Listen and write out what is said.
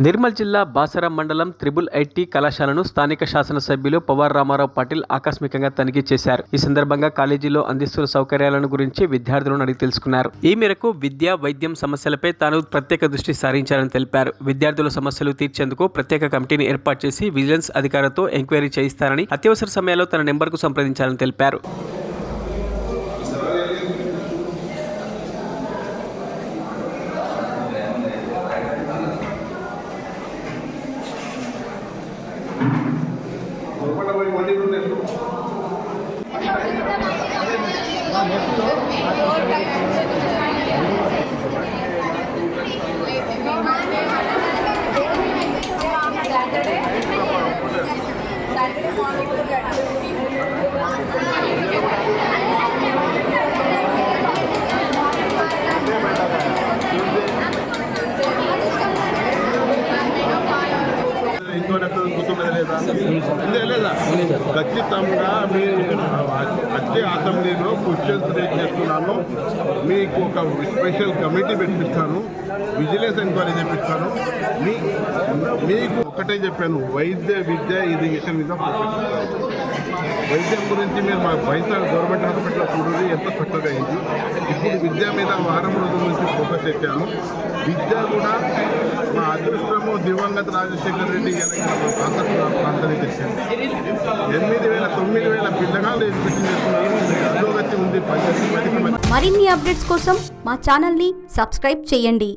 నిర్మల్ జిల్లా బాసర మండలం triple IT కళాశాలను స్థానిక శాసనసభ్యులు పవార్ రామారావు పాటిల్ ఆకస్మికంగా తనిఖీ చేశారు. ఈ సందర్భంగా కాలేజీలో అందిస్తున్న సౌకర్యాలను గురించి విద్యార్థులను అడిగి తెలుసుకున్నారు. ఈ మేరకు విద్య, వైద్యం సమస్యలపై తాను ప్రత్యేక దృష్టి సారించారని తెలిపారు. విద్యార్థుల సమస్యలు తీర్చేందుకు ప్రత్యేక కమిటీని ఏర్పాటు చేసి విజిలెన్స్ అధికారులతో ఎంక్వైరీ చేయిస్తారని, అత్యవసర సమయాల్లో తన నెంబర్కు సంప్రదించాలని తెలిపారు. ఖచ్చితంగా మీ వచ్చే అసెంబ్లీలో క్వశ్చన్స్ రేజ్ చేస్తున్నాను. మీకు ఒక స్పెషల్ కమిటీ పెట్టిస్తాను, విజిలెన్స్ ఎంక్వైరీ చేపిస్తాను. మీకు ఒకటే చెప్పాను, వైద్య విద్య ఎడ్యుకేషన్ మీద ఫోకస్ చేస్తాను. వైద్యం గురించి మీరు మా పైసా గవర్నమెంట్ హాస్పిటల్లో చూడండి ఎంత చక్కగా అయింది. ఇప్పుడు విద్య మీద వారం రోజుల నుంచి ఫోకస్ చేశాను. విద్య కూడా మా అదృష్టము దివంగత రాజశేఖర రెడ్డి ప్రాంతానికి తెచ్చింది. 9,000 పిల్లగాళ్ళు ఎడ్యుకేషన్ చేస్తున్నారు. అధోగతి ఉంది. మరిన్ని అప్డేట్స్ కోసం మా ఛానల్ని సబ్స్క్రైబ్ చేయండి.